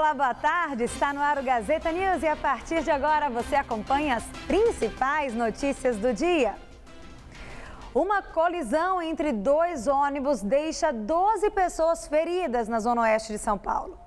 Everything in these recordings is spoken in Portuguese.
Olá, boa tarde. Está no ar o Gazeta News e a partir de agora você acompanha as principais notícias do dia. Uma colisão entre dois ônibus deixa 12 pessoas feridas na zona oeste de São Paulo.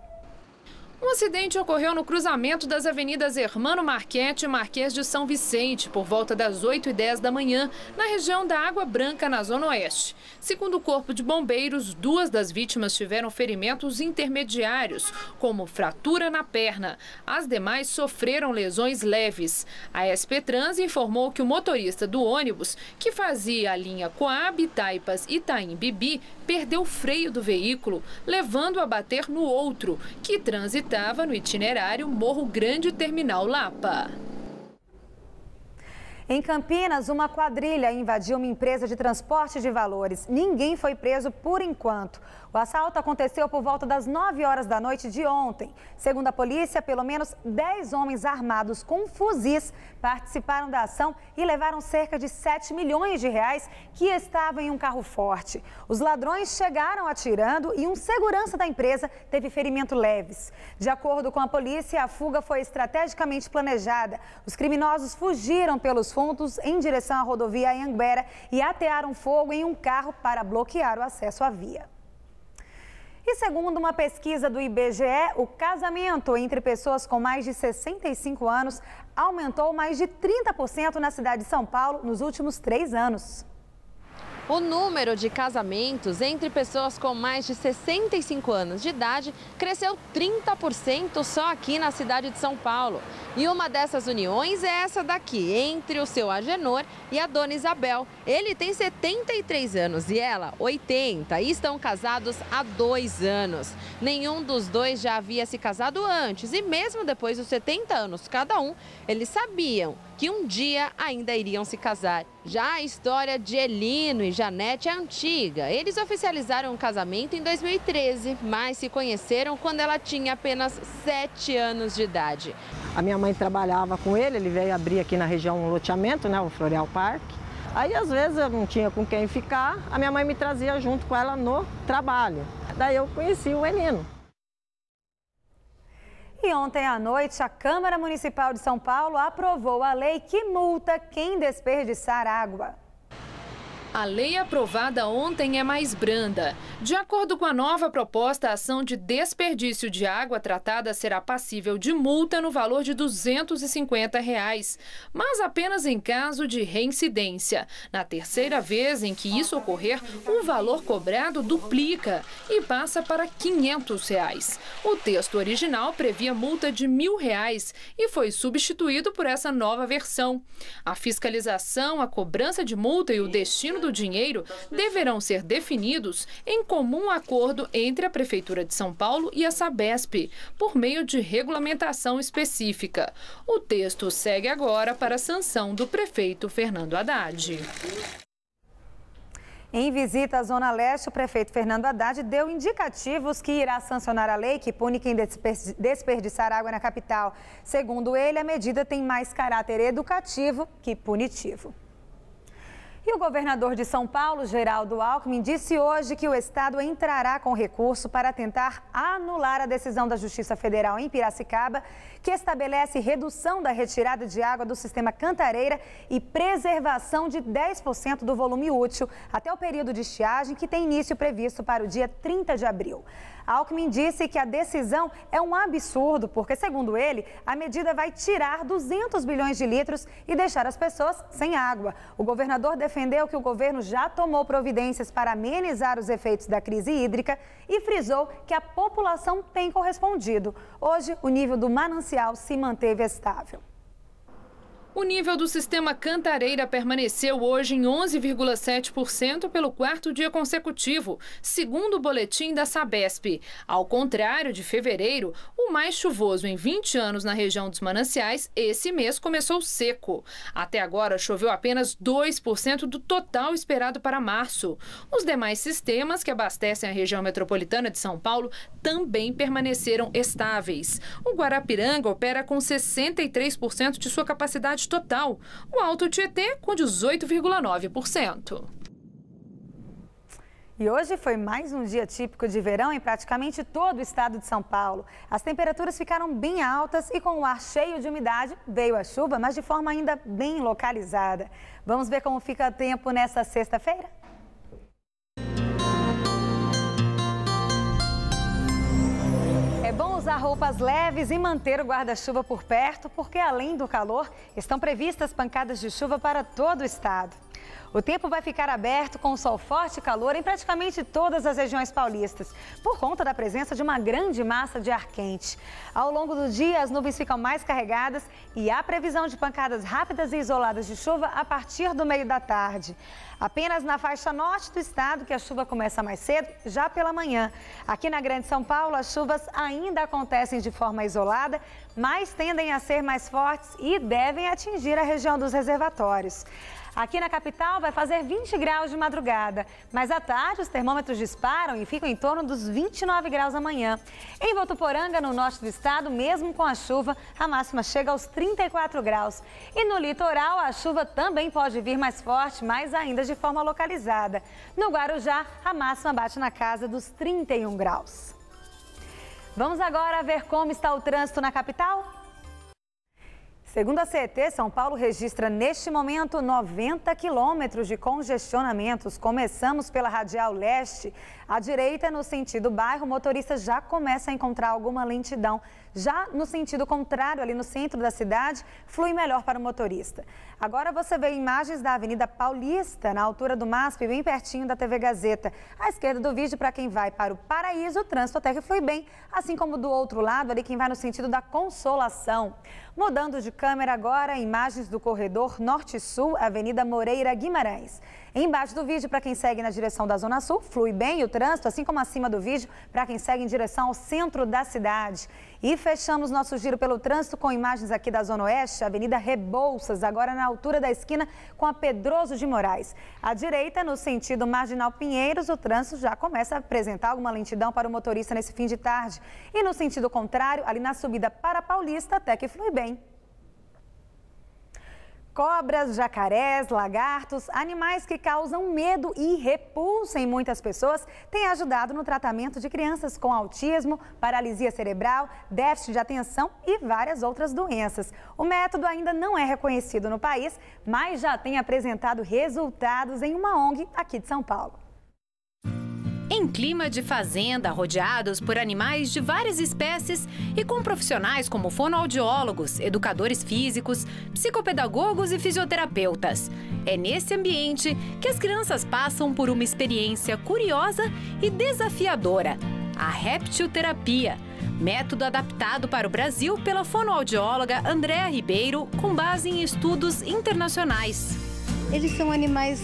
Um acidente ocorreu no cruzamento das avenidas Hermano Marchetti e Marquês de São Vicente, por volta das 8h10 da manhã, na região da Água Branca, na Zona Oeste. Segundo o Corpo de Bombeiros, 2 das vítimas tiveram ferimentos intermediários, como fratura na perna. As demais sofreram lesões leves. A SP Trans informou que o motorista do ônibus, que fazia a linha Coab, Taipas e Itaim Bibi, perdeu o freio do veículo, levando a bater no outro, que transitava no itinerário Morro Grande Terminal Lapa. Em Campinas, uma quadrilha invadiu uma empresa de transporte de valores. Ninguém foi preso por enquanto. O assalto aconteceu por volta das 9 horas da noite de ontem. Segundo a polícia, pelo menos 10 homens armados com fuzis participaram da ação e levaram cerca de 7 milhões de reais que estavam em um carro forte. Os ladrões chegaram atirando e um segurança da empresa teve ferimento leves. De acordo com a polícia, a fuga foi estrategicamente planejada. Os criminosos fugiram pelos fundos em direção à rodovia Anhanguera e atearam fogo em um carro para bloquear o acesso à via. E segundo uma pesquisa do IBGE, o casamento entre pessoas com mais de 65 anos aumentou mais de 30% na cidade de São Paulo nos últimos 3 anos. O número de casamentos entre pessoas com mais de 65 anos de idade cresceu 30% só aqui na cidade de São Paulo. E uma dessas uniões é essa daqui, entre o seu Agenor e a dona Isabel. Ele tem 73 anos e ela 80 e estão casados há 2 anos. Nenhum dos dois já havia se casado antes e mesmo depois dos 70 anos cada um, eles sabiam que um dia ainda iriam se casar. Já a história de Elino e Janete é antiga. Eles oficializaram o casamento em 2013, mas se conheceram quando ela tinha apenas 7 anos de idade. A minha mãe trabalhava com ele veio abrir aqui na região um loteamento, né, o Floreal Park. Aí às vezes eu não tinha com quem ficar, a minha mãe me trazia junto com ela no trabalho. Daí eu conheci o Elino. E ontem à noite, a Câmara Municipal de São Paulo aprovou a lei que multa quem desperdiçar água. A lei aprovada ontem é mais branda. De acordo com a nova proposta, a ação de desperdício de água tratada será passível de multa no valor de R$ 250, mas apenas em caso de reincidência. Na terceira vez em que isso ocorrer, o valor cobrado duplica e passa para R$ 500. O texto original previa multa de R$ 1.000 e foi substituído por essa nova versão. A fiscalização, a cobrança de multa e o destino do dinheiro deverão ser definidos em comum acordo entre a Prefeitura de São Paulo e a Sabesp, por meio de regulamentação específica. O texto segue agora para a sanção do prefeito Fernando Haddad. Em visita à Zona Leste, o prefeito Fernando Haddad deu indicativos que irá sancionar a lei que pune quem desperdiçar água na capital. Segundo ele, a medida tem mais caráter educativo que punitivo. E o governador de São Paulo, Geraldo Alckmin, disse hoje que o estado entrará com recurso para tentar anular a decisão da Justiça Federal em Piracicaba, que estabelece redução da retirada de água do sistema Cantareira e preservação de 10% do volume útil até o período de estiagem, que tem início previsto para o dia 30 de abril. Alckmin disse que a decisão é um absurdo, porque, segundo ele, a medida vai tirar 200 bilhões de litros e deixar as pessoas sem água. O governador defendeu que o governo já tomou providências para amenizar os efeitos da crise hídrica e frisou que a população tem correspondido. Hoje, o nível do manancial se manteve estável. O nível do sistema Cantareira permaneceu hoje em 11,7% pelo 4º dia consecutivo, segundo o boletim da Sabesp. Ao contrário de fevereiro, o mais chuvoso em 20 anos na região dos mananciais, esse mês começou seco. Até agora, choveu apenas 2% do total esperado para março. Os demais sistemas que abastecem a região metropolitana de São Paulo também permaneceram estáveis. O Guarapiranga opera com 63% de sua capacidade total, o Alto Tietê com 18,9%. E hoje foi mais um dia típico de verão em praticamente todo o estado de São Paulo. As temperaturas ficaram bem altas e com o ar cheio de umidade veio a chuva, mas de forma ainda bem localizada. Vamos ver como fica o tempo nessa sexta-feira? É bom usar roupas leves e manter o guarda-chuva por perto, porque além do calor, estão previstas pancadas de chuva para todo o estado. O tempo vai ficar aberto com sol forte e calor em praticamente todas as regiões paulistas, por conta da presença de uma grande massa de ar quente. Ao longo do dia, as nuvens ficam mais carregadas e há previsão de pancadas rápidas e isoladas de chuva a partir do meio da tarde. Apenas na faixa norte do estado que a chuva começa mais cedo, já pela manhã. Aqui na Grande São Paulo, as chuvas ainda acontecem de forma isolada, mas tendem a ser mais fortes e devem atingir a região dos reservatórios. Aqui na capital vai fazer 20 graus de madrugada, mas à tarde os termômetros disparam e ficam em torno dos 29 graus amanhã. Em Votuporanga, no norte do estado, mesmo com a chuva, a máxima chega aos 34 graus. E no litoral, a chuva também pode vir mais forte, mas ainda de forma localizada. No Guarujá, a máxima bate na casa dos 31 graus. Vamos agora ver como está o trânsito na capital? Segundo a CET, São Paulo registra neste momento 90 quilômetros de congestionamentos. Começamos pela Radial Leste. À direita, no sentido bairro, o motorista já começa a encontrar alguma lentidão. Já no sentido contrário, ali no centro da cidade, flui melhor para o motorista. Agora você vê imagens da Avenida Paulista, na altura do MASP, bem pertinho da TV Gazeta. À esquerda do vídeo, para quem vai para o Paraíso, o trânsito até que flui bem, assim como do outro lado, ali quem vai no sentido da Consolação. Mudando de câmera agora, imagens do corredor Norte-Sul, Avenida Moreira Guimarães. Embaixo do vídeo, para quem segue na direção da Zona Sul, flui bem o trânsito, assim como acima do vídeo, para quem segue em direção ao centro da cidade. E fechamos nosso giro pelo trânsito com imagens aqui da Zona Oeste, Avenida Rebouças, agora na altura da esquina com a Pedroso de Moraes. À direita, no sentido Marginal Pinheiros, o trânsito já começa a apresentar alguma lentidão para o motorista nesse fim de tarde. E no sentido contrário, ali na subida para Paulista, até que flui bem. Cobras, jacarés, lagartos, animais que causam medo e repulsa em muitas pessoas, têm ajudado no tratamento de crianças com autismo, paralisia cerebral, déficit de atenção e várias outras doenças. O método ainda não é reconhecido no país, mas já tem apresentado resultados em uma ONG aqui de São Paulo. Em clima de fazenda, rodeados por animais de várias espécies e com profissionais como fonoaudiólogos, educadores físicos, psicopedagogos e fisioterapeutas. É nesse ambiente que as crianças passam por uma experiência curiosa e desafiadora, a réptil-terapia, método adaptado para o Brasil pela fonoaudióloga Andréa Ribeiro, com base em estudos internacionais. Eles são animais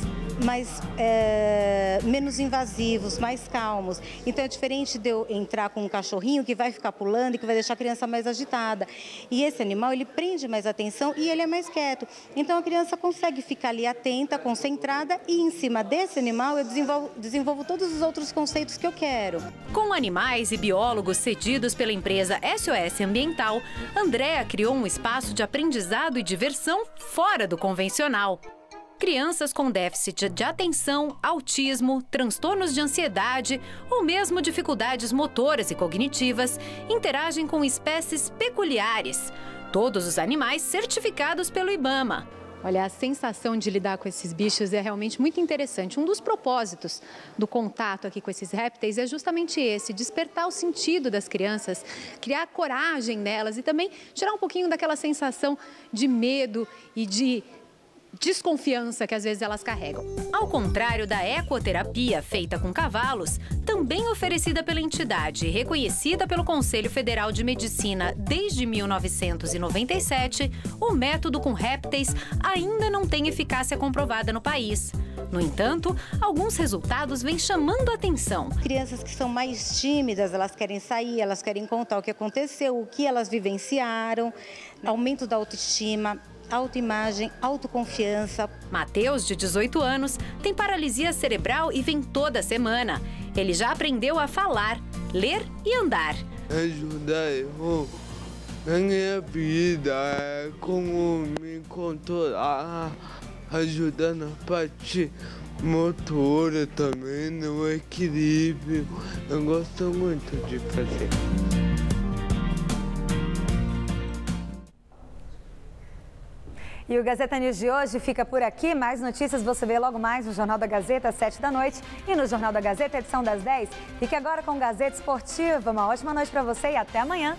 menos invasivos, mais calmos. Então é diferente de eu entrar com um cachorrinho que vai ficar pulando e que vai deixar a criança mais agitada. E esse animal, ele prende mais atenção e ele é mais quieto. Então a criança consegue ficar ali atenta, concentrada e em cima desse animal eu desenvolvo todos os outros conceitos que eu quero. Com animais e biólogos cedidos pela empresa SOS Ambiental, Andréa criou um espaço de aprendizado e diversão fora do convencional. Crianças com déficit de atenção, autismo, transtornos de ansiedade ou mesmo dificuldades motoras e cognitivas interagem com espécies peculiares. Todos os animais certificados pelo IBAMA. Olha, a sensação de lidar com esses bichos é realmente muito interessante. Um dos propósitos do contato aqui com esses répteis é justamente esse, despertar o sentido das crianças, criar coragem nelas e também tirar um pouquinho daquela sensação de medo e de desconfiança que às vezes elas carregam. Ao contrário da ecoterapia feita com cavalos, também oferecida pela entidade e reconhecida pelo Conselho Federal de Medicina desde 1997, o método com répteis ainda não tem eficácia comprovada no país. No entanto, alguns resultados vêm chamando a atenção. Crianças que são mais tímidas, elas querem sair, elas querem contar o que aconteceu, o que elas vivenciaram, aumento da autoestima, autoimagem, autoconfiança. Matheus, de 18 anos, tem paralisia cerebral e vem toda semana. Ele já aprendeu a falar, ler e andar. Ajudar eu na minha vida, como me controlar, ajudar na parte motora também, no equilíbrio. Eu gosto muito de fazer. E o Gazeta News de hoje fica por aqui. Mais notícias você vê logo mais no Jornal da Gazeta, às 7 da noite. E no Jornal da Gazeta, edição das 10. Fique agora com o Gazeta Esportiva. Uma ótima noite para você e até amanhã.